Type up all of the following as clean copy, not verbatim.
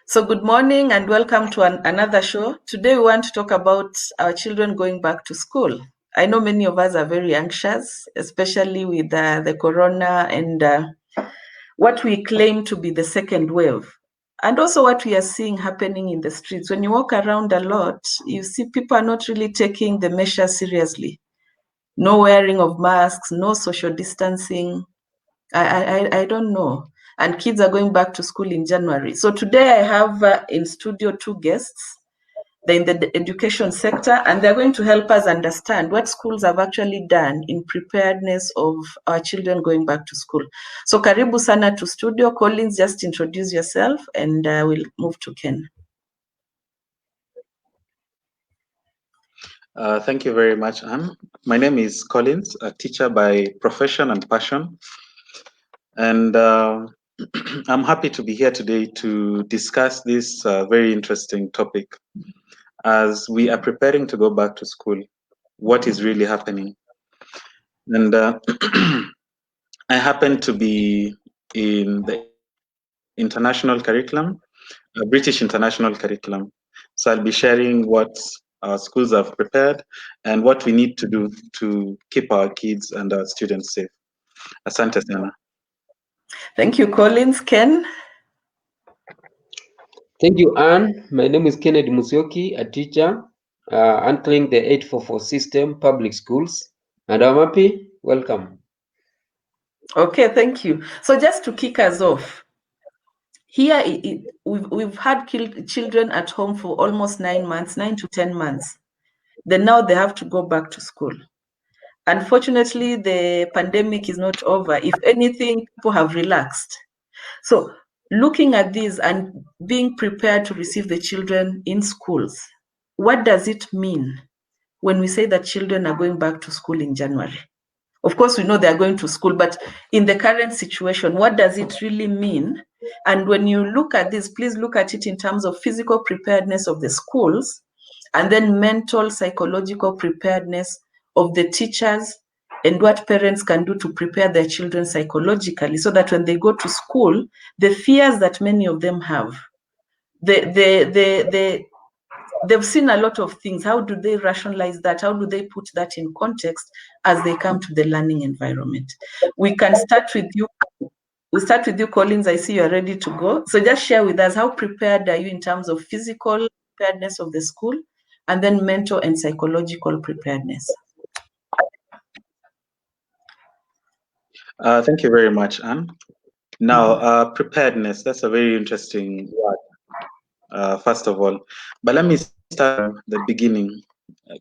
So good morning and welcome to another show. Today we want to talk about our children going back to school. I know many of us are very anxious, especially with the corona and what we claim to be the second wave. And also what we are seeing happening in the streets. When you walk around a lot, you see people are not really taking the measures seriously. No wearing of masks, no social distancing. I don't know. And kids are going back to school in January. So today I have in studio two guests. They're in the education sector, and they're going to help us understand what schools have actually done in preparedness of our children going back to school. So karibu sana to studio. Collins, just introduce yourself, and we'll move to Ken. Thank you very much, Anne. My name is Collins, a teacher by profession and passion. And I'm happy to be here today to discuss this very interesting topic. As we are preparing to go back to school, what is really happening? And I happen to be in the international curriculum, British international curriculum. So I'll be sharing what our schools have prepared and what we need to do to keep our kids and our students safe. Asante sana. Thank you, Collins. Ken? Thank you, Anne. My name is Kennedy Musyoki, a teacher, handling the 844 system, public schools. And I'm happy. Welcome. Okay, thank you. So just to kick us off, here we've had children at home for almost 9 months, 9 to 10 months. Then now they have to go back to school. Unfortunately, the pandemic is not over. If anything, people have relaxed. So looking at this and being prepared to receive the children in schools, what does it mean when we say that children are going back to school in January? Of course, we know they are going to school, but in the current situation, what does it really mean? And when you look at this, please look at it in terms of physical preparedness of the schools, and then mental, psychological preparedness of the teachers, and what parents can do to prepare their children psychologically so that when they go to school, the fears that many of them have, they've seen a lot of things. How do they rationalize that? How do they put that in context as they come to the learning environment? We can start with you. We'll start with you, Collins. I see you're ready to go. So just share with us, how prepared are you in terms of physical preparedness of the school, and then mental and psychological preparedness? Thank you very much, Anne. Now, preparedness, that's a very interesting word, first of all. But let me start at the beginning.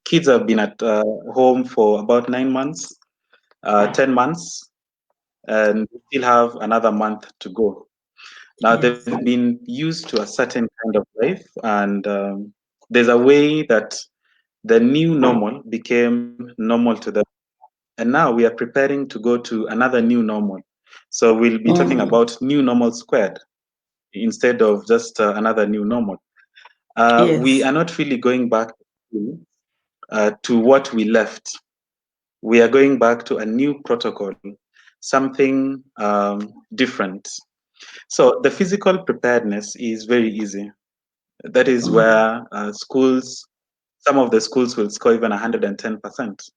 Kids have been at home for about 9 months, 10 months, and we still have another month to go. Now, Yes. they've been used to a certain kind of life, and there's a way that the new normal became normal to them. And now we are preparing to go to another new normal. So we'll be talking about new normal squared instead of just another new normal. Yes. We are not really going back to what we left. We are going back to a new protocol, something different. So the physical preparedness is very easy. That is where schools, some of the schools will score even 110%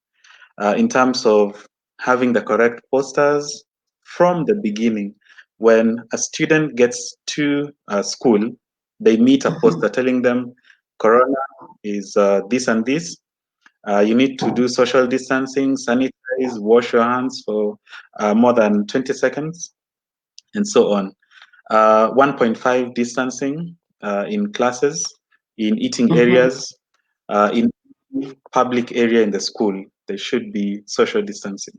in terms of having the correct posters from the beginning. When a student gets to school, they meet a poster telling them Corona is this and this. You need to do social distancing, sanitize, wash your hands for more than 20 seconds, and so on. 1.5 distancing in classes, in eating areas, in public area in the school. There should be social distancing.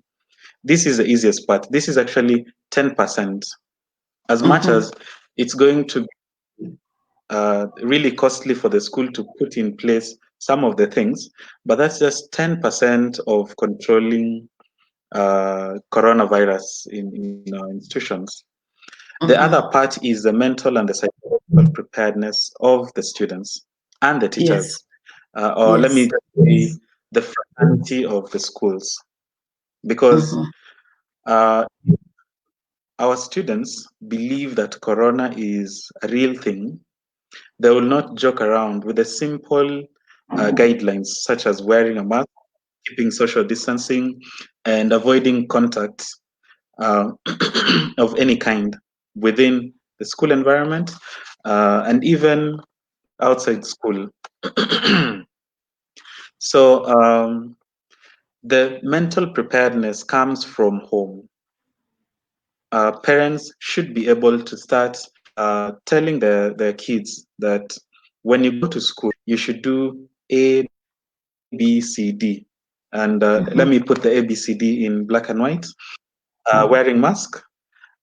This is the easiest part. This is actually 10%. As much as it's going to be really costly for the school to put in place some of the things, but that's just 10% of controlling coronavirus in our institutions. The other part is the mental and the psychological preparedness of the students and the teachers, or let me just say the fraternity of the schools, because our students believe that Corona is a real thing, They will not joke around with the simple guidelines such as wearing a mask, keeping social distancing, and avoiding contact uh, of any kind within the school environment and even outside school. So the mental preparedness comes from home. Parents should be able to start telling their kids that when you go to school, you should do A, B, C, D. And let me put the A, B, C, D in black and white. Wearing mask,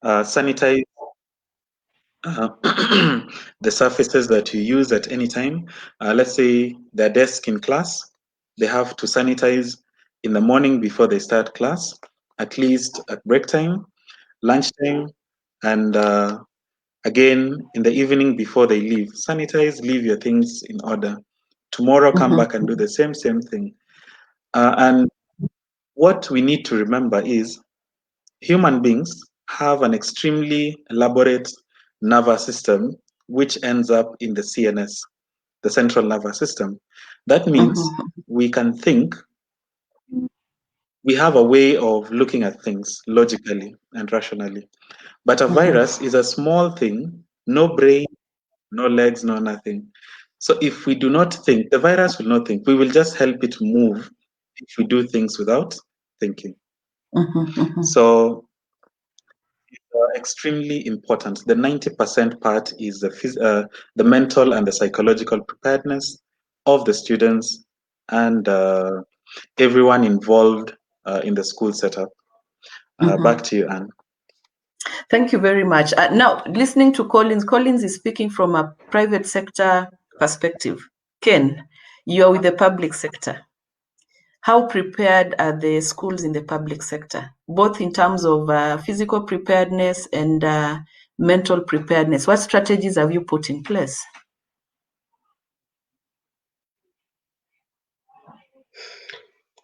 sanitize uh, the surfaces that you use at any time. Let's say their desk in class, they have to sanitize in the morning before they start class, at least at break time, lunchtime, and again in the evening before they leave. Sanitize, leave your things in order. Tomorrow, come back and do the same thing. And what we need to remember is human beings have an extremely elaborate nervous system, which ends up in the CNS, the central nervous system. That means we can think, we have a way of looking at things logically and rationally. But a virus is a small thing, no brain, no legs, no nothing. So if we do not think, the virus will not think. We will just help it move if we do things without thinking. So extremely important. The 90% part is the mental and the psychological preparedness of the students and everyone involved in the school setup. Back to you, Anne. Thank you very much. Now, listening to Collins is speaking from a private sector perspective. Ken, you are with the public sector. How prepared are the schools in the public sector, both in terms of physical preparedness and mental preparedness? What strategies have you put in place?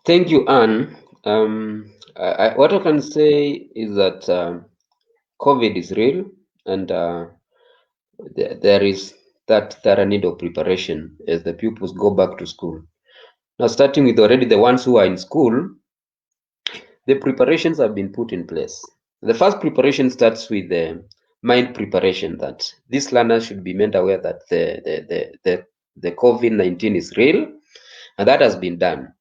Thank you, Anne. What I can say is that COVID is real, and there is that thorough need of preparation as the pupils go back to school. Now, starting with already the ones who are in school, the preparations have been put in place. The first preparation starts with the mind preparation, that these learners should be made aware that the COVID-19 is real, and that has been done.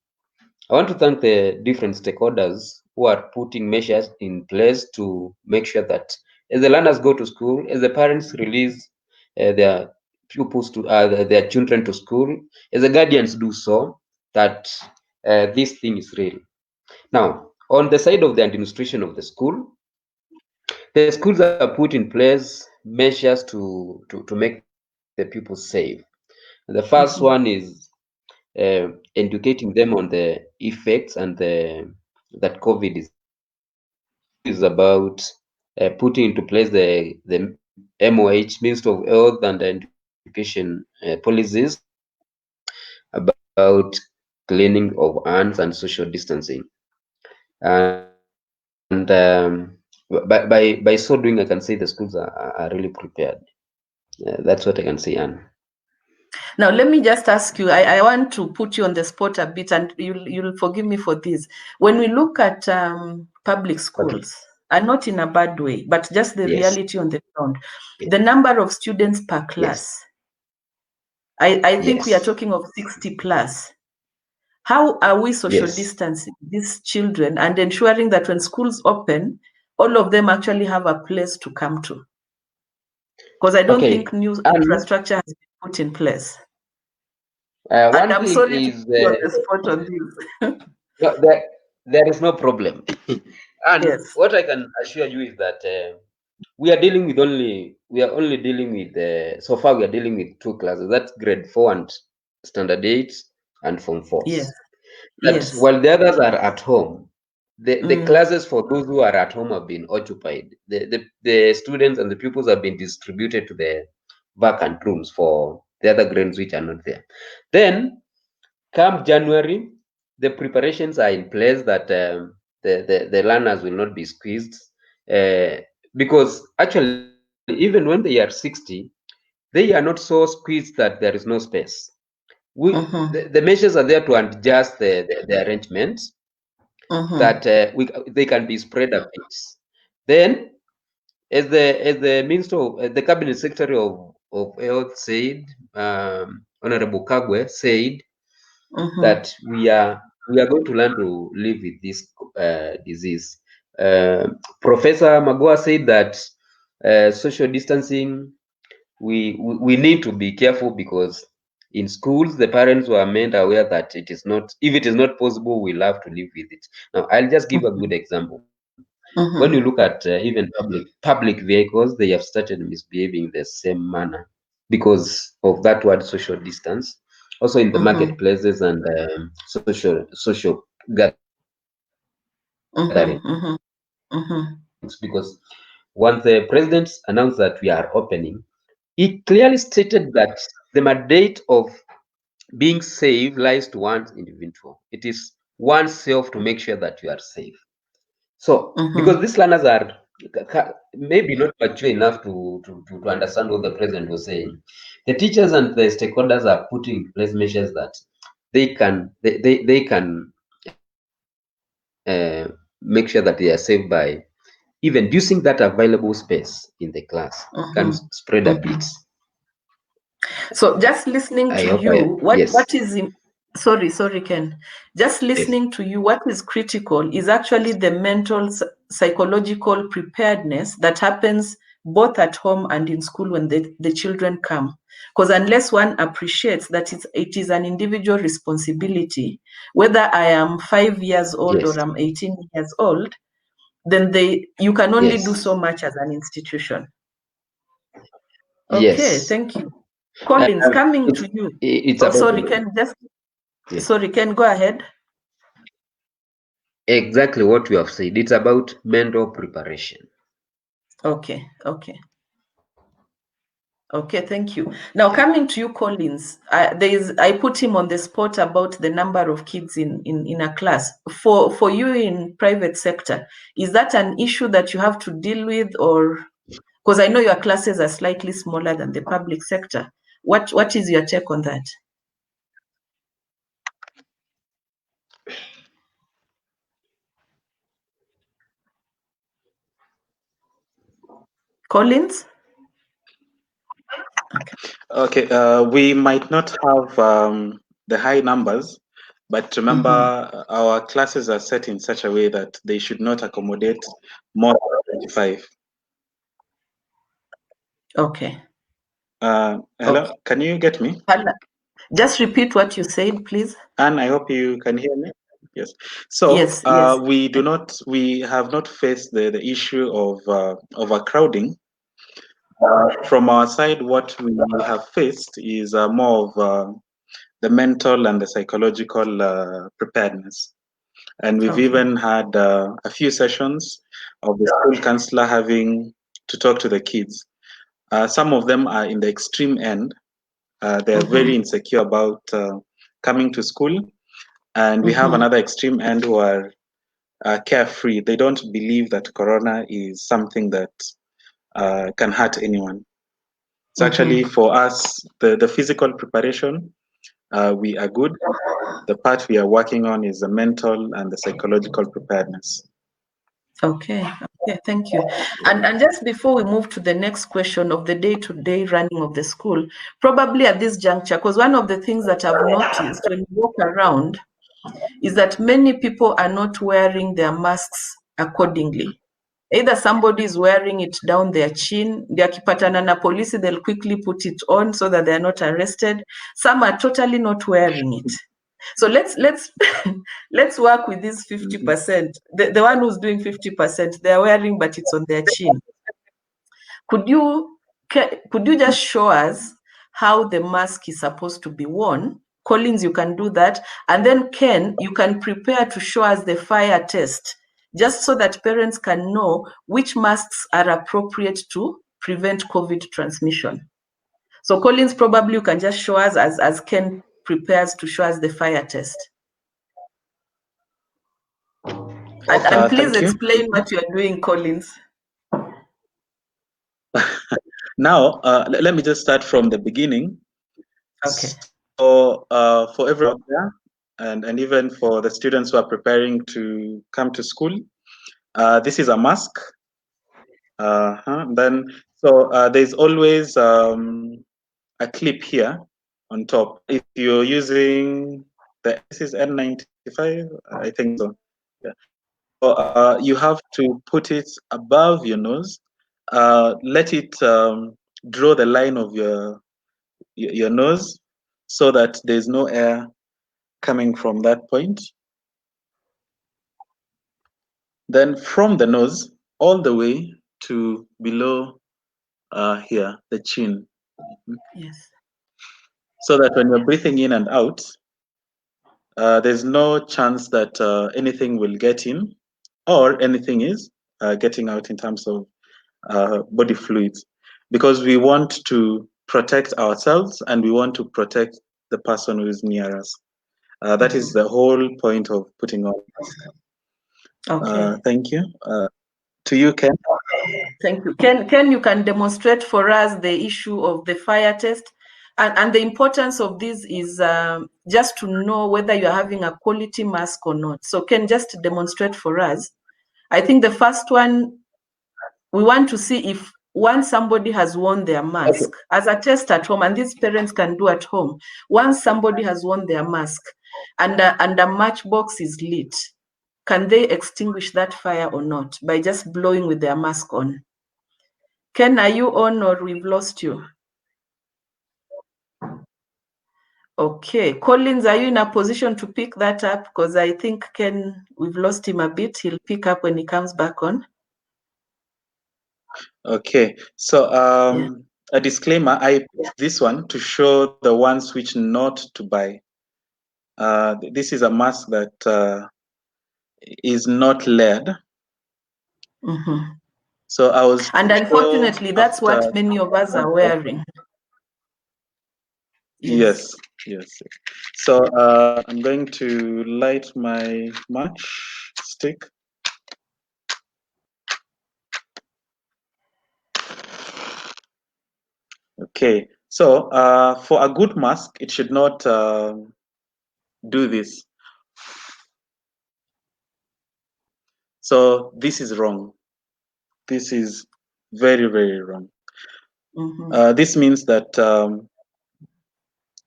I want to thank the different stakeholders who are putting measures in place to make sure that as the learners go to school, as the parents release their pupils to their children to school, as the guardians do so, that this thing is real. Now, on the side of the administration of the school, the schools have put in place measures to make the pupils safe. The first one is educating them on the effects and that COVID is about. Second is about putting into place the MOH, Ministry of Health and Education policies about cleaning of hands and social distancing. And by so doing, I can say the schools are really prepared. That's what I can say, Anne. Now, let me just ask you, I want to put you on the spot a bit, and you'll forgive me for this. When we look at public schools, and not in a bad way, but just the reality on the ground, the number of students per class, I think we are talking of 60 plus. How are we social distancing these children and ensuring that when schools open, all of them actually have a place to come to? Because I don't think new infrastructure has been put in place. And I'm sorry to put you on the spot on this. No, there is no problem. And what I can assure you is that we are only dealing with so far we are dealing with two classes. That's grade 4 and standard 8 and form 4. That while the others are at home, the classes for those who are at home have been occupied. The students and the pupils have been distributed to the vacant rooms for the other grades which are not there. Then come January, the preparations are in place that the learners will not be squeezed because actually even when they are 60, they are not so squeezed that there is no space. The measures are there to adjust the arrangements that they can be spread a bit. Then, as the Minister of the Cabinet Secretary of Health said, Honorable Kagwe said that we are going to learn to live with this disease. Professor Magoa said that social distancing, we need to be careful, because in schools the parents were made aware that it is not, if it is not possible, we'll have to live with it. Now I'll just give a good example. When you look at even public vehicles, they have started misbehaving the same manner because of that word social distance. Also in the marketplaces and social gatherings, because once the president announced that we are opening, he clearly stated that the mandate of being safe lies to one's individual. It is oneself to make sure that you are safe. So, because these learners are maybe not mature enough to understand what the president was saying, the teachers and the stakeholders are putting in place measures that they can make sure that they are safe by even using that available space in the class can spread a bit. So just listening to you, what is sorry Ken, just listening to you, what is critical is actually the mental psychological preparedness that happens both at home and in school when the children come. Because unless one appreciates that it is an individual responsibility, whether I am 5 years old or I'm 18 years old, then you can only do so much as an institution. Okay, thank you. Collins, coming to you. Sorry, Ken, go ahead. Exactly what you have said. It's about mental preparation. Okay, thank you. Now coming to you, Collins, I put him on the spot about the number of kids in a class. For you in private sector, is that an issue that you have to deal with, or because I know your classes are slightly smaller than the public sector? What is your take on that? Collins? Okay, we might not have the high numbers, but remember our classes are set in such a way that they should not accommodate more than 25. Okay. Hello, can you get me? Just repeat what you said, please. Anne, I hope you can hear me. Yes. So yes. We have not faced the issue of overcrowding. From our side, what we have faced is more of the mental and the psychological preparedness. And we've even had a few sessions of the school counselor having to talk to the kids. Some of them are in the extreme end. They're very insecure about coming to school. And we have another extreme end who are carefree. They don't believe that corona is something that can hurt anyone. So actually for us, the physical preparation, we are good. The part we are working on is the mental and the psychological preparedness. Okay, thank you. And just before we move to the next question of the day-to-day running of the school, probably at this juncture, because one of the things that I've noticed when you walk around is that many people are not wearing their masks accordingly. Either somebody is wearing it down their chin, wakipatana na polisi, they'll quickly put it on so that they're not arrested. Some are totally not wearing it. So let's let's work with this 50%. The one who's doing 50%, they're wearing, but it's on their chin. Could you just show us how the mask is supposed to be worn? Collins, you can do that. And then Ken, you can prepare to show us the fire test, just so that parents can know which masks are appropriate to prevent COVID transmission. So Collins, probably you can just show us as Ken prepares to show us the fire test. And please explain what you're doing, Collins. Now, let me just start from the beginning. Okay. So for everyone out there, and even for the students who are preparing to come to school, this is a mask. Then, so there's always a clip here on top. If you're using this is N95, I think so. Yeah. So you have to put it above your nose. Let it draw the line of your nose so that there's no air coming from that point. Then from the nose all the way to below here, the chin. Yes. So that when you're breathing in and out, there's no chance that anything will get in or anything is getting out in terms of body fluids, because we want to protect ourselves and we want to protect the person who is near us. That is the whole point of putting on mask. Okay. Thank you. To you, Ken. Thank you. Ken, you can demonstrate for us the issue of the fire test. And the importance of this is just to know whether you're having a quality mask or not. So Ken, just demonstrate for us. I think the first one, we want to see if once somebody has worn their mask, Okay. as a test at home, and these parents can do at home, once somebody has worn their mask and a matchbox is lit, can they extinguish that fire or not by just blowing with their mask on? Ken, are you on or we've lost you? Okay. Collins, are you in a position to pick that up? Because I think Ken, we've lost him a bit. He'll pick up when he comes back on. Okay. So a disclaimer, I picked this one to show the ones which not to buy. This is a mask that is not lead. Mm-hmm. So I was And sure unfortunately, that's after. what many of us are wearing. Yes, yes. So I'm going to light my match stick. Okay. So for a good mask, it should not do this. So this is wrong. This is very, very wrong. This means that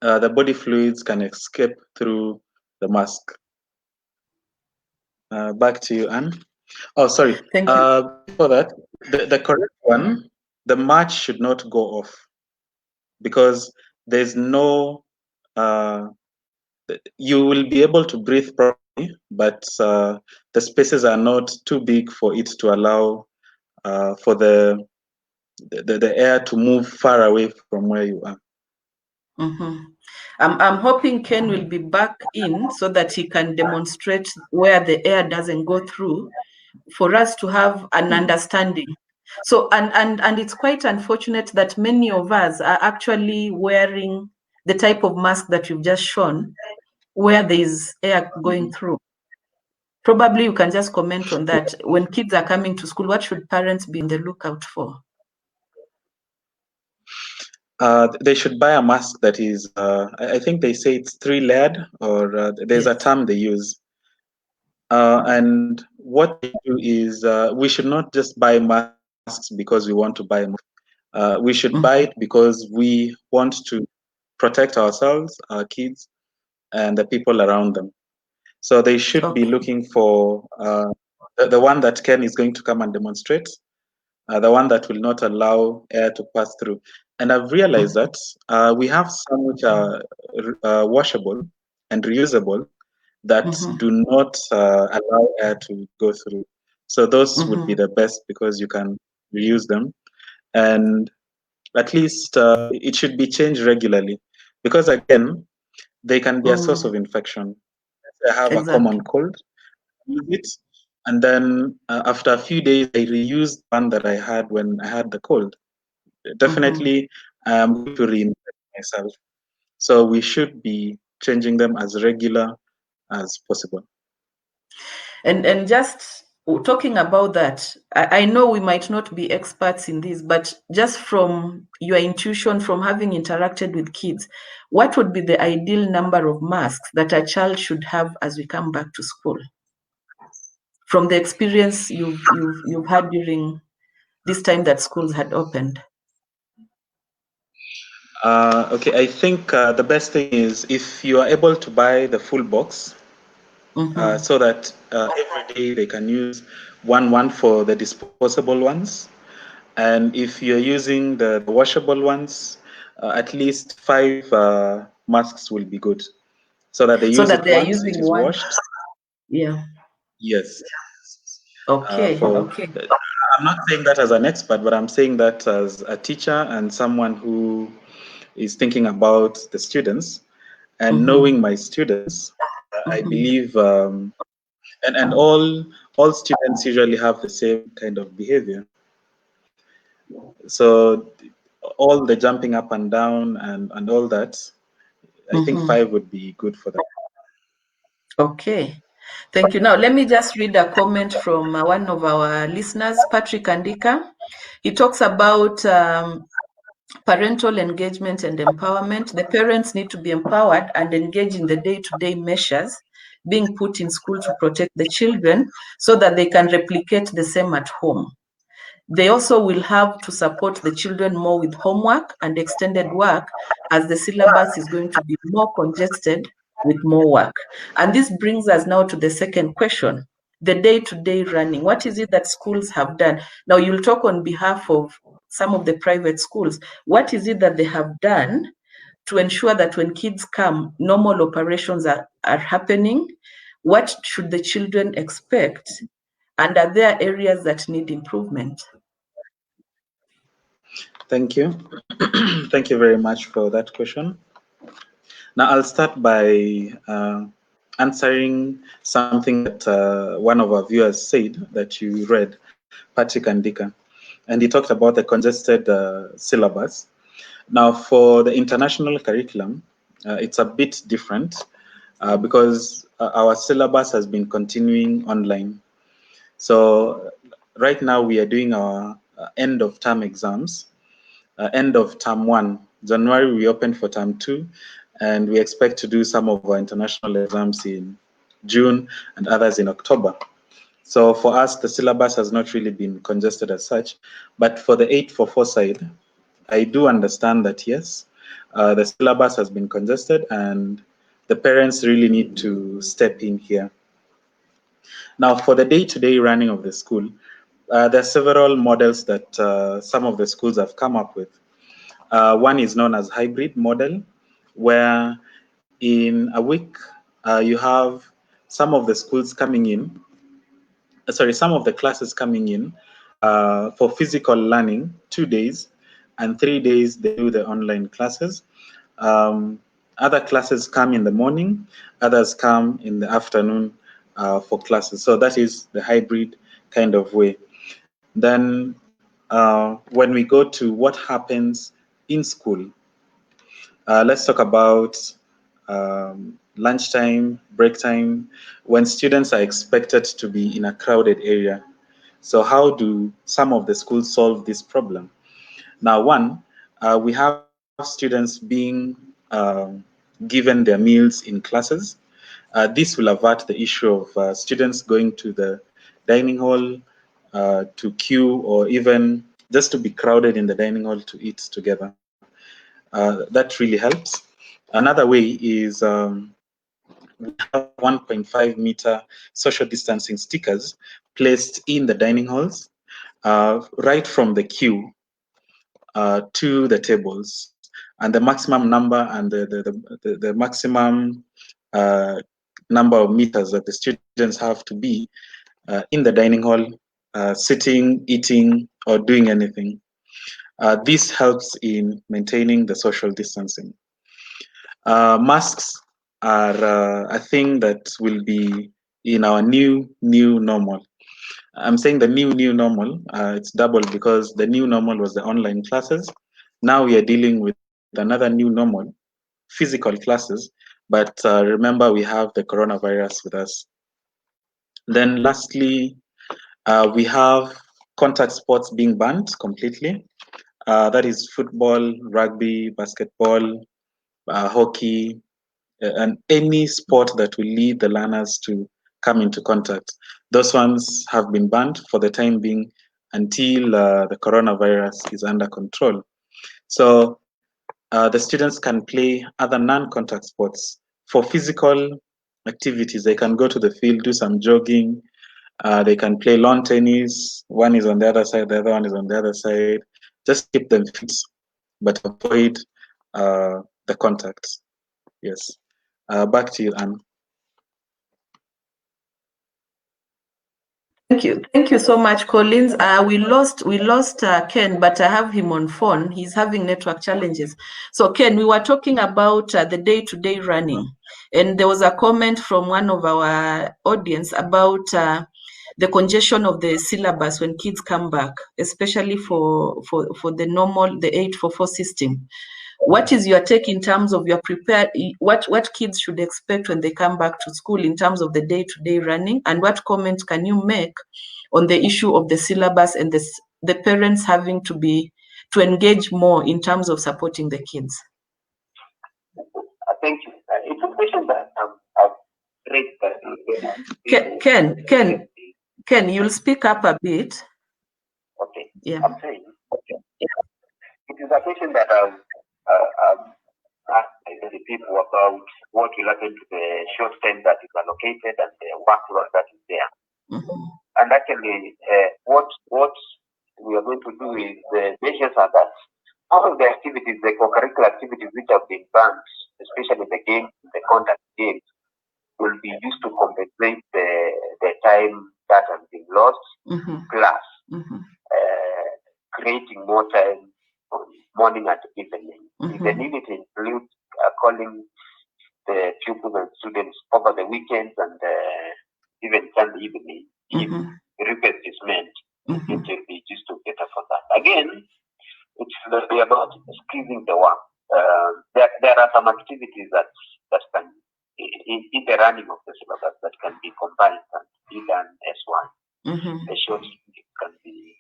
the body fluids can escape through the mask. Back to you, Anne. Oh, sorry. Thank you. Before that, the correct one, the match should not go off because there's no, you will be able to breathe properly, but the spaces are not too big for it to allow for the air to move far away from where you are. I'm hoping Ken will be back in so that he can demonstrate where the air doesn't go through for us to have an understanding. So, and it's quite unfortunate that many of us are actually wearing the type of mask that you've just shown, where there is air going through. Probably you can just comment on that. When kids are coming to school, what should parents be in the lookout for? They should buy a mask that is, I think they say it's 3-layered, or there's a term they use. And what they do is we should not just buy masks because we want to buy masks. We should buy it because we want to protect ourselves, our kids, and the people around them. So they should be looking for the one that Ken is going to come and demonstrate, the one that will not allow air to pass through. And I've realized that we have some which are washable and reusable that do not allow air to go through. So those would be the best because you can reuse them. And at least it should be changed regularly because, again, they can be a source of infection. I have a common cold, use it, and then after a few days, I reused one that I had when I had the cold. Definitely, I'm going to reinfect myself. So we should be changing them as regular as possible. And just talking about that, I know we might not be experts in this, but just from your intuition, from having interacted with kids, what would be the ideal number of masks that a child should have as we come back to school? From the experience you've had during this time that schools had opened. Okay, I think the best thing is if you are able to buy the full box, so that every day they can use one for the disposable ones. And if you're using the washable ones, at least 5 masks will be good, so that they So use that it they are once, it using is one. washed. Yeah. Yes. Okay. For Okay. I'm not saying that as an expert, but I'm saying that as a teacher and someone who is thinking about the students and knowing my students. I believe, and all students usually have the same kind of behavior. So all the jumping up and down and all that, I think 5 would be good for them. Okay. Thank you. Now, let me just read a comment from one of our listeners, Patrick Andika. He talks about parental engagement and empowerment. The parents need to be empowered and engage in the day-to-day measures being put in school to protect the children so that they can replicate the same at home. They also will have to support the children more with homework and extended work, as the syllabus is going to be more congested with more work. And this brings us now to the second question, the day-to-day running. What is it that schools have done? Now, you'll talk on behalf of some of the private schools. What is it that they have done to ensure that when kids come, normal operations are happening? What should the children expect? And are there areas that need improvement? Thank you. Thank you very much for that question. Now, I'll start by answering something that one of our viewers said that you read, Patrick Andika, and he talked about the congested syllabus. Now, for the international curriculum, it's a bit different because our syllabus has been continuing online. So right now we are doing our end of term exams, end of term 1. January we opened for term 2, and we expect to do some of our international exams in June and others in October. So for us, the syllabus has not really been congested as such, but for the 844 side, I do understand that yes, the syllabus has been congested and the parents really need to step in here. Now, for the day-to-day running of the school, there are several models that some of the schools have come up with. One is known as hybrid model, where in a week you have some of the schools coming in, some of the classes coming in for physical learning 2 days, and 3 days they do the online classes. Other classes come in the morning, others come in the afternoon for classes. So that is the hybrid kind of way. Then when we go to what happens in school, let's talk about lunchtime, break time, when students are expected to be in a crowded area. So how do some of the schools solve this problem? Now, one, we have students being given their meals in classes. This will avert the issue of students going to the dining hall to queue, or even just to be crowded in the dining hall to eat together. That really helps. Another way is we have 1.5 meter social distancing stickers placed in the dining halls, right from the queue to the tables, and the maximum number and the maximum number of meters that the students have to be in the dining hall, sitting, eating, or doing anything. This helps in maintaining the social distancing. Masks are a thing that will be in our new normal. I'm saying the new normal. It's double because the new normal was the online classes. Now we are dealing with another new normal, physical classes. But remember, we have the coronavirus with us. Then lastly, We have contact sports being banned completely. That is football, rugby, basketball, hockey, and any sport that will lead the learners to come into contact. Those ones have been banned for the time being until the coronavirus is under control. So the students can play other non-contact sports. For physical activities, they can go to the field, do some jogging. They can play lawn tennis. One is on the other side, the other one is on the other side. Just keep them fit, but avoid the contacts. Yes. Back to you, Anne. Thank you so much, Collins. We lost Ken, but I have him on phone. He's having network challenges. So Ken, we were talking about the day-to-day running, and there was a comment from one of our audience about the congestion of the syllabus when kids come back, especially for the normal, the 844 system. What is your take in terms of your prepared, what kids should expect when they come back to school in terms of the day-to-day running, and what comments can you make on the issue of the syllabus and the parents having to engage more in terms of supporting the kids? Thank you. It's a question that I've raised. Ken, you'll speak up a bit. Okay. Yeah. I'm saying, it is a question that I've asked the people about what will happen to the short time that is allocated and the workload that is there. Mm-hmm. And actually, what we are going to do is the measures are that all of the activities, the co-curricular activities which have been banned, especially the games, the contact games, will be used to compensate the time that has been lost, plus creating more time on morning and evening. The need it includes calling the pupils and students over the weekends and even Sunday evening. If the request is made, it will be used to better for that. Again, it should be about squeezing the work. There are some activities that can, in the running of the syllabus, that can be combined and be done as one. The short can be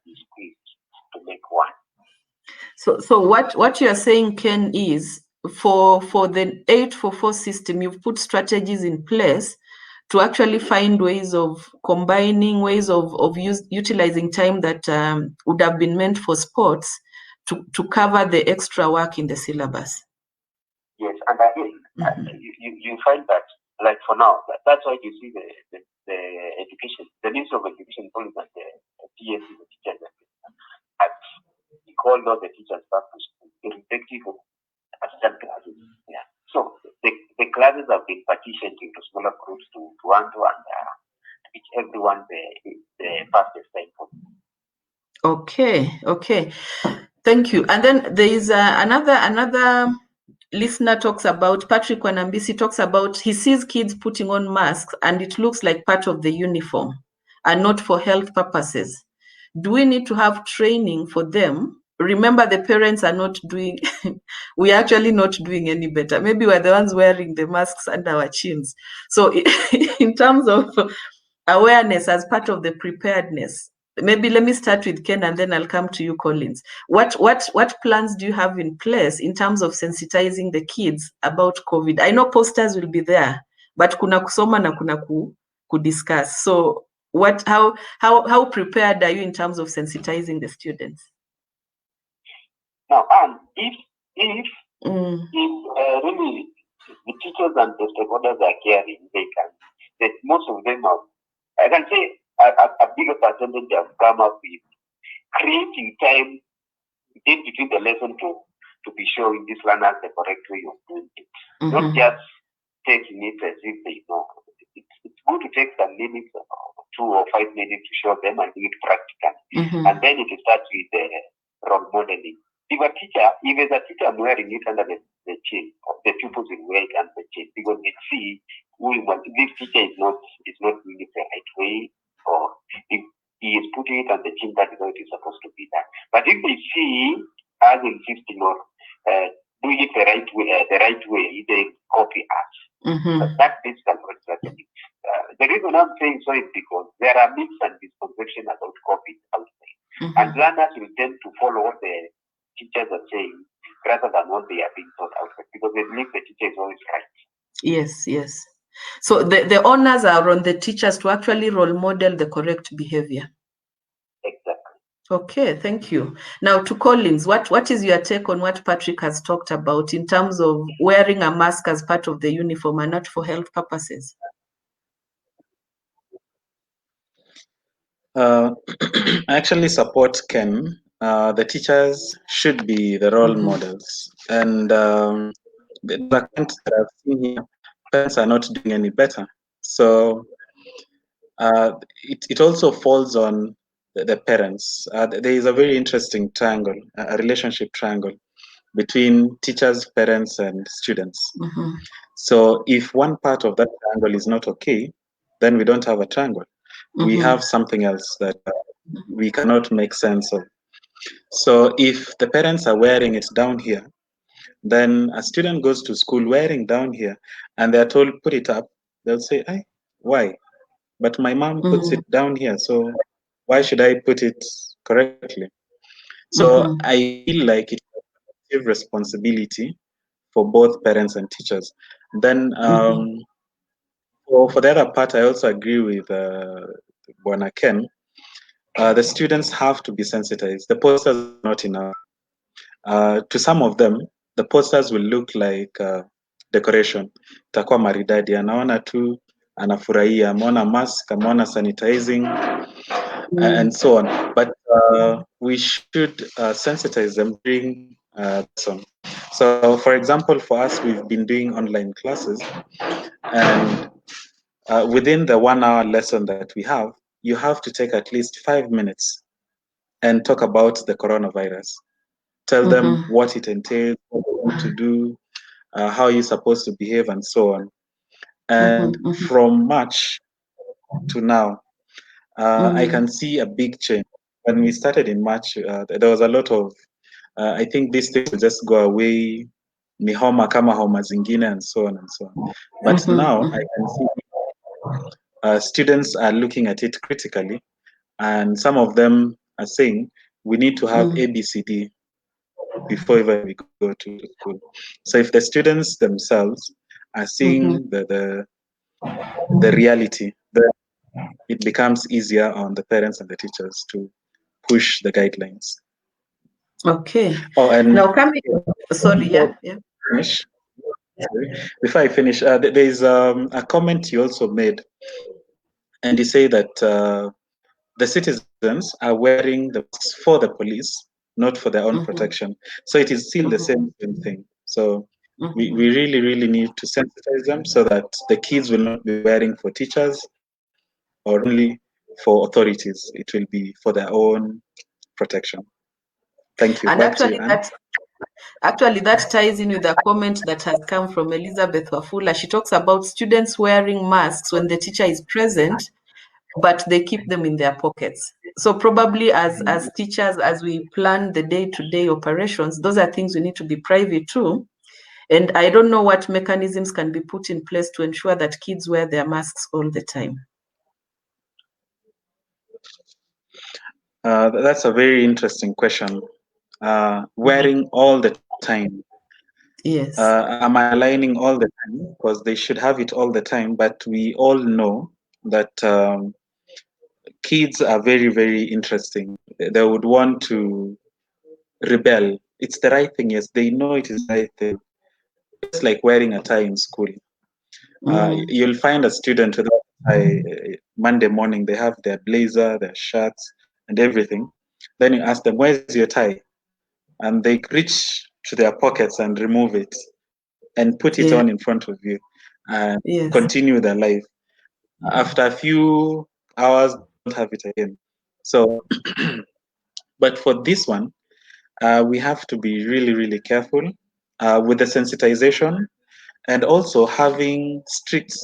squeezed to make one. So what you are saying, Ken, is for the 844 system, you've put strategies in place to actually find ways of combining, ways of utilizing time that would have been meant for sports to cover the extra work in the syllabus. Yes, and again, you find that, like for now, that's why you see the education, the Ministry of Education Policy and the TSC, the teachers, and we call all the teachers back to school, irrespective of assistant classes. Yeah. So the classes have been partitioned into smaller groups to handle and teach everyone the fastest time for. Okay. Thank you. And then there is another listener talks about, Patrick Wanambisi talks about, he sees kids putting on masks and it looks like part of the uniform and not for health purposes. Do we need to have training for them? Remember, the parents are not doing, we're actually not doing any better. Maybe we're the ones wearing the masks under our chins. So in terms of awareness as part of the preparedness, maybe let me start with Ken and then I'll come to you, Collins. What plans do you have in place in terms of sensitizing the kids about COVID? I know posters will be there, but kuna kusoma na kuna kudiscuss. So how prepared are you in terms of sensitizing the students? Now, if really the teachers and the stakeholders are caring, they can. That most of them have, I can say, a bigger percentage have come up with creating time in between the lesson to be showing these learners the correct way of doing it. Not just taking it as if they know. It's good to take some minutes, 2 or 5 minutes to show them and do it practically. And then it starts with the role modeling. If there's a teacher wearing it under the chin, the pupils will wear it under the chin because they see this teacher is not doing it the right way, or if he is putting it on the chin, that is how it is supposed to be done. But if they see us insisting on doing it the right way, they copy us. That's basically what strategy. The reason I'm saying so is because there are myths and misconceptions about COVID outside. And learners will tend to follow what the teachers are saying rather than what they are being taught outside, because they believe the teacher is always right. Yes, yes. So the onus are on the teachers to actually role model the correct behavior. Exactly. Okay, thank you. Now to Collins, what is your take on what Patrick has talked about in terms of wearing a mask as part of the uniform and not for health purposes? I actually support Ken. The teachers should be the role models, and the accounts that I've seen here, parents are not doing any better. So it also falls on the parents. There is a very interesting triangle, a relationship triangle between teachers, parents, and students. So if one part of that triangle is not okay, then we don't have a triangle. We have something else that we cannot make sense of. So if the parents are wearing it down here, then a student goes to school wearing down here and they're told put it up, they'll say, "Hey, why? But my mom puts it down here, so why should I put it correctly?" So I feel like it's a collective responsibility for both parents and teachers. Then for the other part, I also agree with Bwana Ken. The students have to be sensitized. The posters are not enough. To some of them, the posters will look like decoration. Itakuwa maridadi, anaona tu, anafurahia, ameona mask, ameona sanitizing, and so on. But we should sensitize them during lesson. So, for example, for us, we've been doing online classes, and within the 1 hour lesson that we have, you have to take at least 5 minutes and talk about the coronavirus. Tell them what it entails, what you want to do, how you're supposed to behave, and so on. And from March to now, I can see a big change. When we started in March, there was a lot of, I think these things will just go away, ni homa kama homa zingine, and so on and so on. But now I can see students are looking at it critically, and some of them are saying we need to have ABCD before even we go to school. So if the students themselves are seeing the reality, then it becomes easier on the parents and the teachers to push the guidelines. Okay. Oh, and Now coming, sorry, yeah. finish. Sorry. Before I finish, there is a comment you also made, and you say that the citizens are wearing the masks for the police, not for their own protection. So it is still the same thing. So we really, really need to sensitize them so that the kids will not be wearing for teachers or only for authorities. It will be for their own protection. Thank you. And Back to you, Anne. actually that ties in with a comment that has come from Elizabeth Wafula. She talks about students wearing masks when the teacher is present, but they keep them in their pockets. So probably as teachers, as we plan the day-to-day operations, those are things we need to be privy to. And I don't know what mechanisms can be put in place to ensure that kids wear their masks all the time. That's a very interesting question. Wearing all the time. Yes. Am I aligning all the time? Because they should have it all the time, but we all know that kids are very, very interesting. They would want to rebel. It's the right thing, yes. They know it is the right thing. Just like wearing a tie in school. You'll find a student without a tie. Monday morning, they have their blazer, their shirts, and everything. Then you ask them, "Where's your tie?" And they reach to their pockets and remove it and put it on in front of you and continue their life. After a few hours, don't have it again. So, but for this one, we have to be really, really careful with the sensitization and also having strict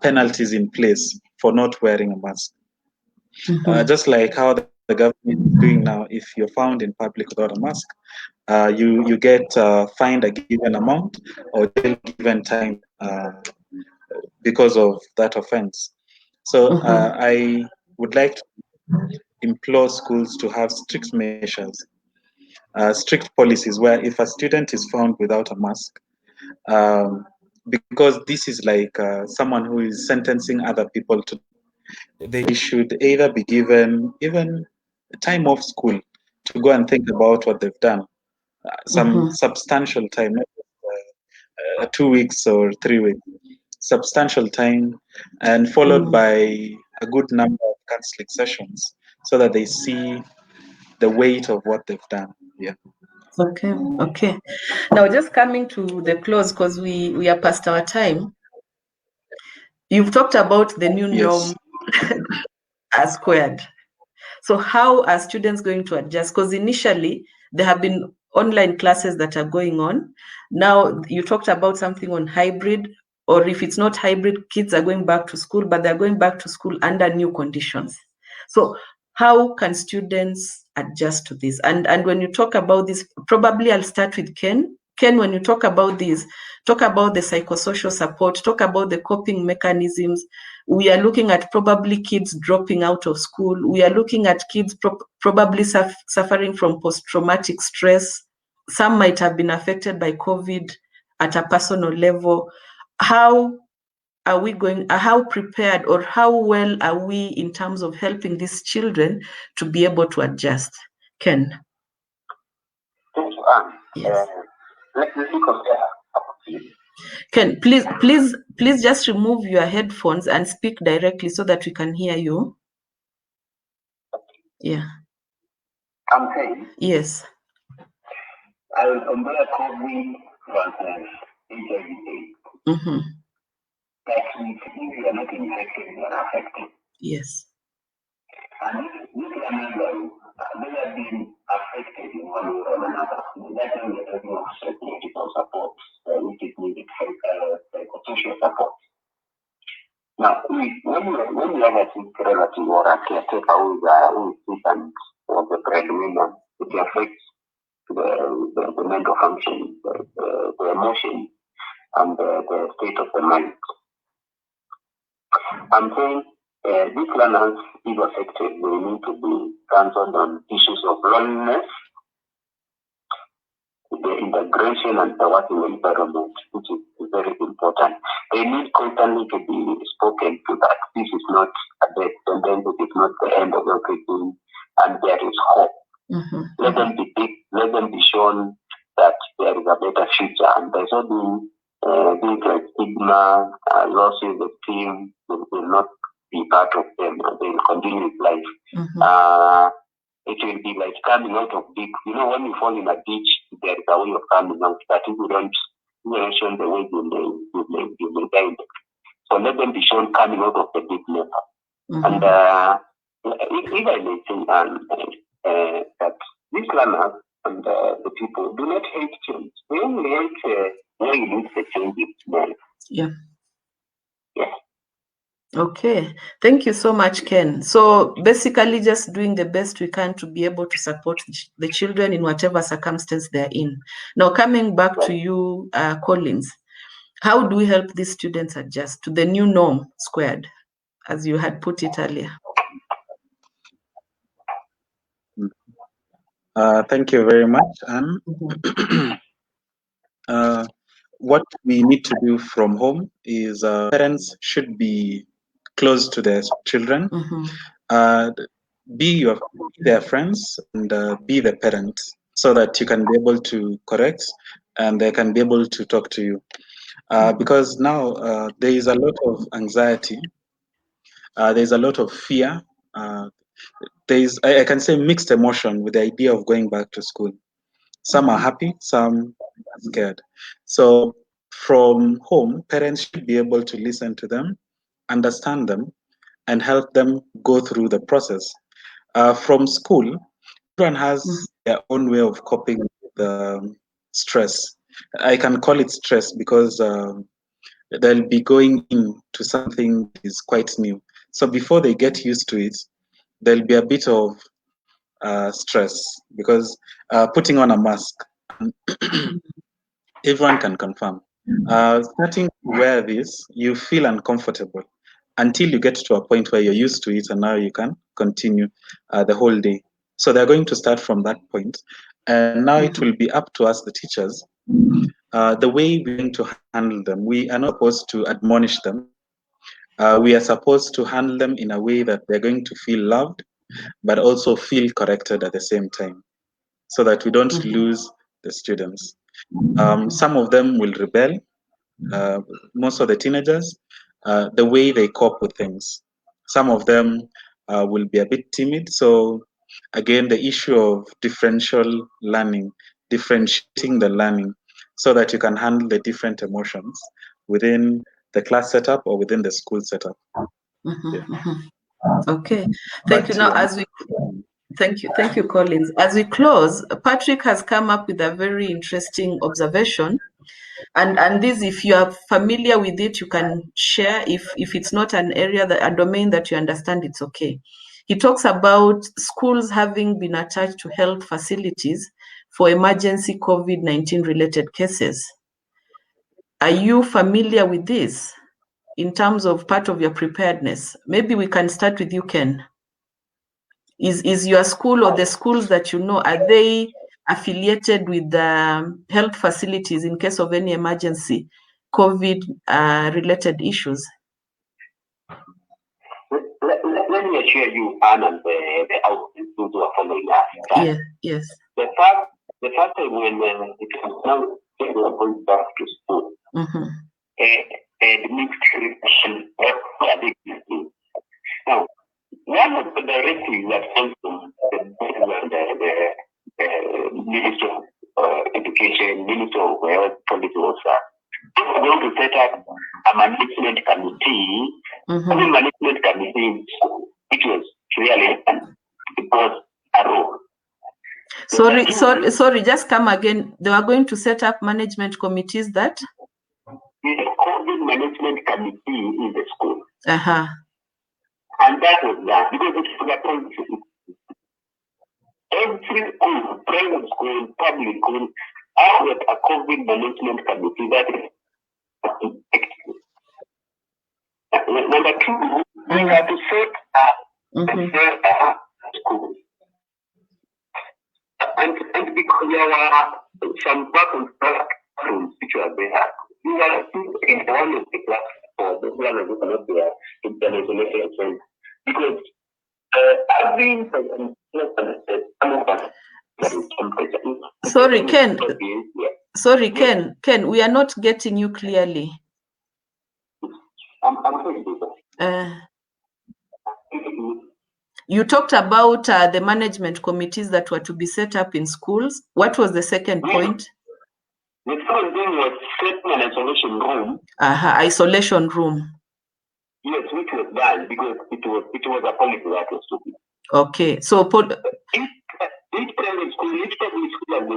penalties in place for not wearing a mask. Just like how the government is doing now, if you're found in public without a mask, you get fined a given amount or given time because of that offense. So I would like to implore schools to have strict measures, strict policies where if a student is found without a mask, because this is like someone who is sentencing other people to, they should either be given even time off school to go and think about what they've done, some substantial time, not 2 weeks or 3 weeks, substantial time, and followed by a good number of counseling sessions so that they see the weight of what they've done. Yeah. Okay, okay. Now, just coming to the close, because we are past our time. You've talked about the new norm as squared. So how are students going to adjust? Because initially there have been online classes that are going on. Now you talked about something on hybrid, or if it's not hybrid, kids are going back to school, but they're going back to school under new conditions. So how can students adjust to this? And when you talk about this, probably I'll start with Ken. Ken, when you talk about this, talk about the psychosocial support, talk about the coping mechanisms. We are looking at probably kids dropping out of school. We are looking at kids probably suffering from post-traumatic stress. Some might have been affected by COVID at a personal level. How are we going, how prepared or how well are we in terms of helping these children to be able to adjust? Ken. Thank you, Anne. Yes. Let me compare. Ken, please just remove your headphones and speak directly so that we can hear you. Yeah. I'm saying, yes. I will compare COVID versus HIV. That if you are not infected, you are affected. Yes. And these members, they have been affected in one way or another. That's why we're talking of psychological support, which is needed for psychosocial support. Now, when you have a sick relative or a caretaker who is sick and or the breadwinner, it affects the mental function, the emotion, and the state of the mind. I'm saying these learners, if affected, they need to be hands-on on issues of loneliness, the integration and the working environment, which is very important. They need constantly to be spoken to that this is not a death sentence, it is not the end of everything, and there is hope. Let them be shown that there is a better future, and there's not been things like stigma, losses of team, will not be part of them, and they will continue with life. It will be like coming out of deep. You know, when you fall in a ditch, there is a way of coming out. But if you don't show the way you may die. So let them be shown coming out of the deep level. And if I may say that these learners and the people do not hate change. They only hate when you lose the change is Yeah. Yes. Okay, thank you so much, Ken. So basically just doing the best we can to be able to support the children in whatever circumstance they're in. Now coming back to you, Collins, how do we help these students adjust to the new norm squared, as you had put it earlier? Thank you very much, Anne. What we need to do from home is parents should be close to their children, be their friends, and be the parent, so that you can be able to correct and they can be able to talk to you. Because now there is a lot of anxiety, there is a lot of fear. There is, I can say, mixed emotion with the idea of going back to school. Some are happy, some are scared. So from home, parents should be able to listen to them, understand them, and help them go through the process. From school, everyone has their own way of coping with stress. I can call it stress because they'll be going into something that is quite new. So before they get used to it, there'll be a bit of stress because putting on a mask, everyone can confirm Starting to wear this, you feel uncomfortable until you get to a point where you're used to it, and now you can continue the whole day. So they're going to start from that point, and now it will be up to us, the teachers, the way we're going to handle them. We are not supposed to admonish them. We are supposed to handle them in a way that they're going to feel loved, but also feel corrected at the same time, so that we don't lose the students. Some of them will rebel, most of the teenagers, the way they cope with things. Some of them will be a bit timid. So again, the issue of differential learning, differentiating the learning so that you can handle the different emotions within the class setup or within the school setup. Okay, thank you. Now, as we thank you, Collins. As we close, Patrick has come up with a very interesting observation. And this, if you are familiar with it, you can share. If it's not an area, a domain that you understand, it's okay. He talks about schools having been attached to health facilities for emergency COVID-19 related cases. Are you familiar with this in terms of part of your preparedness? Maybe we can start with you, Ken. Is your school or the schools that you know, are they affiliated with the health facilities in case of any emergency COVID related issues? Let me assure you, Anne, and the outreach who are following us. Yes. The first time when it was now they were going back to school, the mixed reaction now, one of the directives that comes from the Minister of Education, Minister of Health, Policy was we're going to set up a management committee, management committee, which was really it was a role. Sorry, just come again. They were going to set up management committees that? The COVID management committee in the school. And that was done because it was a policy. Every school, private school, public school, has a COVID management committee that is. Number two, we have to set up schools. And because there are some back and classrooms which are there, you are in one of the classes, the one who cannot be international, because having Sorry, Ken. Sorry, Ken, we are not getting you clearly. You talked about the management committees that were to be set up in schools. What was the second point? The second thing was setting an isolation room. Isolation room. Yes, which was done because it was a policy that was to be. Okay, so each private school, each public school has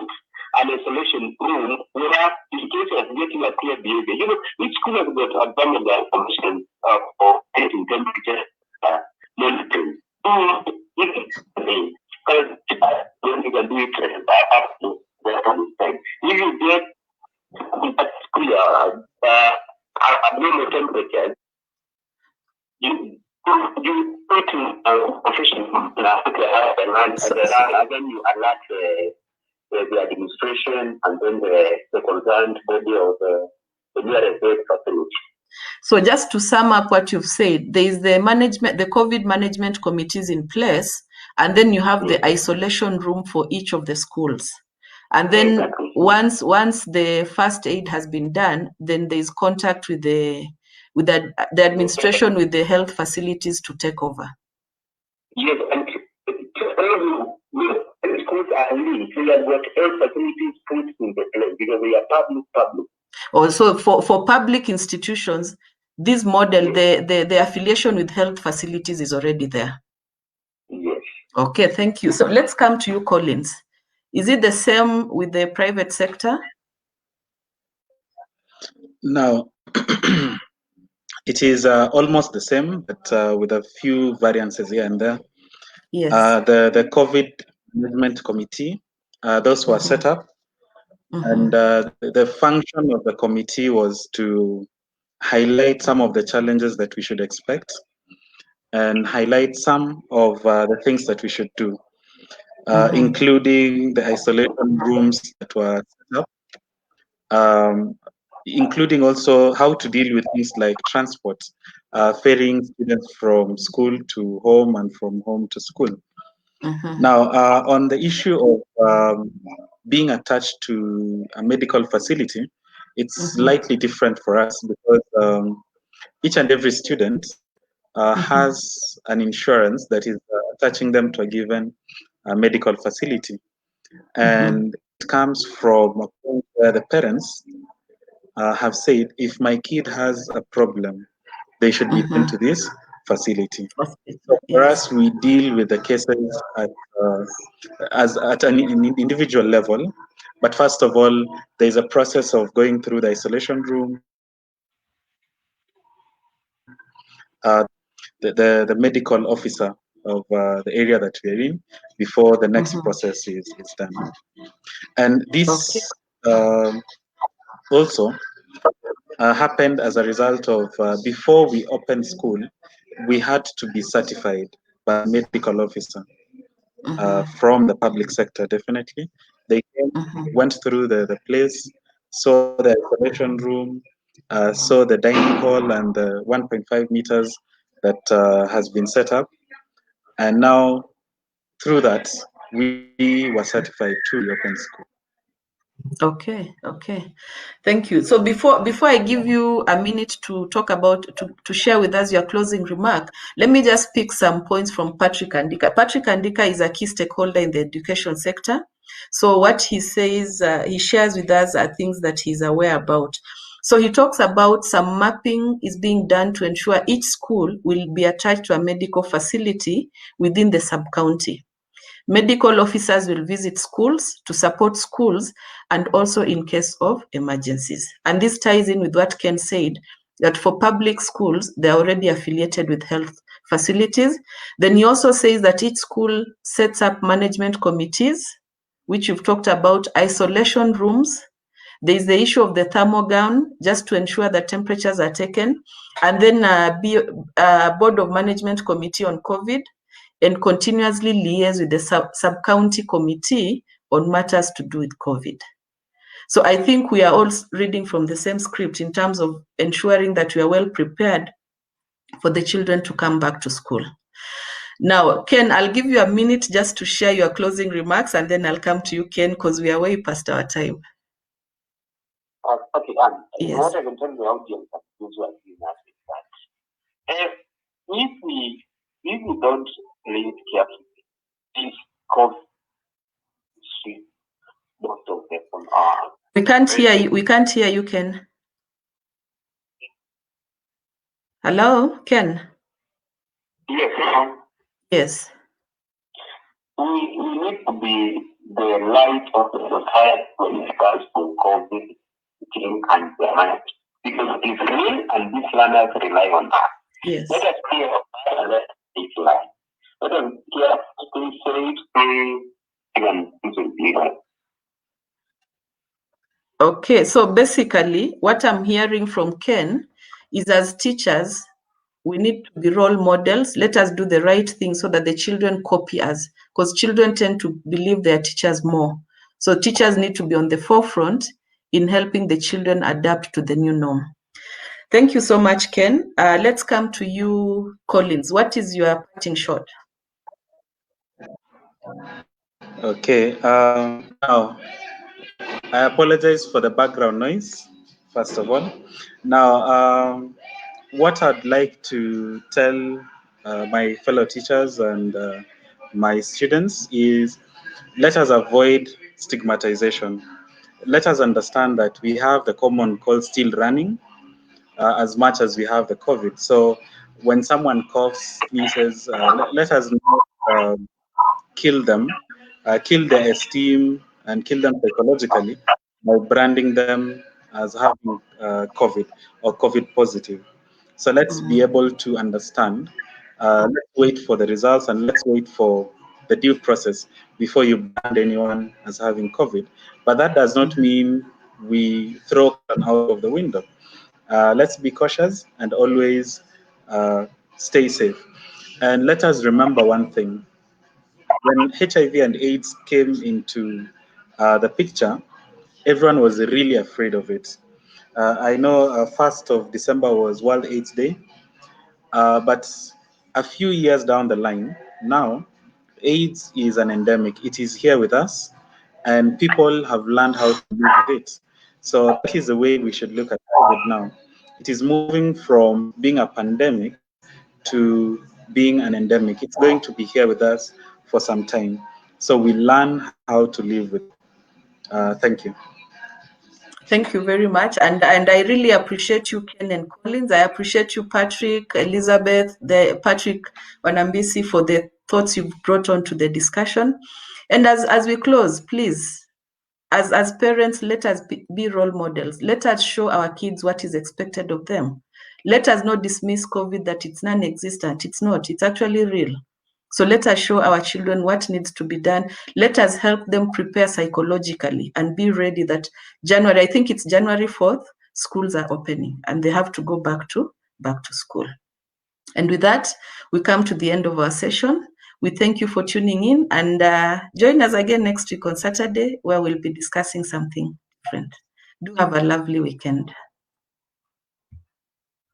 an isolation room where in case of getting a clear behavior, you know, each school has got a bundle of information for taking temperature monitoring. Because when you can do it up to that time, if you get clear abnormal temperatures, you put to professional and then you alert the administration and then the concerned body of the nearest facility. So just to sum up what you've said, there is the COVID management committees in place, and then you have the isolation room for each of the schools. And then once the first aid has been done, then there is contact with the administration, with the health facilities to take over. Yes, and schools are linked. We have got health facilities put in the place because they are public. Also, for public institutions, this model, the affiliation with health facilities is already there. Yes. Okay, thank you. So let's come to you, Collins. Is it the same with the private sector? No, it is almost the same, but with a few variances here and there. Yes. The COVID management committee, those were set up And the function of the committee was to highlight some of the challenges that we should expect and highlight some of the things that we should do, including the isolation rooms that were set up, um, including also how to deal with things like transport, ferrying students from school to home and from home to school. Now, on the issue of being attached to a medical facility, it's slightly different for us because each and every student has an insurance that is attaching them to a given medical facility. And it comes from a point where the parents have said, if my kid has a problem, they should be sent to this facility. So for Yes. us, we deal with the cases as at an individual level. But first of all, there's a process of going through the isolation room, the medical officer of the area that we're in before the next process is done. And this also happened as a result of before we opened school, we had to be certified by a medical officer from the public sector, definitely. They came, went through the place, saw the isolation room, saw the dining hall and the 1.5 meters that has been set up. And now, through that, we were certified to reopen school. Okay, okay. Thank you. So before I give you a minute to talk about to share with us your closing remark, let me just pick some points from Patrick Andika. Patrick Andika is a key stakeholder in the education sector. So what he says, he shares with us are things that he's aware about. So he talks about some mapping is being done to ensure each school will be attached to a medical facility within the sub-county. Medical officers will visit schools to support schools and also in case of emergencies. And this ties in with what Ken said, that for public schools, they're already affiliated with health facilities. Then he also says that each school sets up management committees, which you've talked about, isolation rooms. There is the issue of the thermogun, just to ensure that temperatures are taken. And then a board of management committee on COVID, and continuously liaise with the sub-county committee on matters to do with COVID. So I think we are all reading from the same script in terms of ensuring that we are well prepared for the children to come back to school. Now, Ken, I'll give you a minute just to share your closing remarks, and then I'll come to you, Ken, because we are way past our time. Okay, Yes. what I can tell the audience and those who are doing that is that if we don't play it carefully, this COVID sweep most of them on our. We can't hear you. We can't hear you, Ken. Hello, Ken. Yes. Yes. We need to be the light of the society when it comes to COVID and the mind. Because it's real and these learners rely on that. Yes. Let us clear up and let it lie. Let us clear stay safe, and this will be right. Okay, so basically what I'm hearing from Ken is, as teachers, we need to be role models. Let us do the right thing so that the children copy us, because children tend to believe their teachers more. So teachers need to be on the forefront in helping the children adapt to the new norm. Thank you so much, Ken. Let's come to you, Collins. What is your parting shot? Okay, now I apologize for the background noise, first of all. Now, what I'd like to tell my fellow teachers and my students is, let us avoid stigmatization. Let us understand that we have the common cold still running as much as we have the COVID. So when someone coughs, sneezes, let us not kill them, kill their esteem, and kill them psychologically by branding them as having COVID or COVID positive. So let's be able to understand. Let's wait for the results and let's wait for the due process before you brand anyone as having COVID. But that does not mean we throw them out of the window. Let's be cautious and always stay safe. And let us remember one thing. When HIV and AIDS came into the picture, everyone was really afraid of it. I know 1st of December was World AIDS Day, but a few years down the line, now AIDS is an endemic. It is here with us, and people have learned how to live with it. So that is the way we should look at COVID now. It is moving from being a pandemic to being an endemic. It's going to be here with us for some time. So we learn how to live with it. Thank you. Thank you very much. And I really appreciate you, Ken and Collins. I appreciate you, Patrick, Elizabeth, Patrick Wanambisi, for the thoughts you've brought on to the discussion. And as we close, please, as parents, let us be role models. Let us show our kids what is expected of them. Let us not dismiss COVID that it's non-existent. It's not. It's actually real. So let us show our children what needs to be done. Let us help them prepare psychologically and be ready that January, I think it's January 4th, schools are opening and they have to go back to school. And with that, we come to the end of our session. We thank you for tuning in, and join us again next week on Saturday, where we'll be discussing something different. Do have a lovely weekend.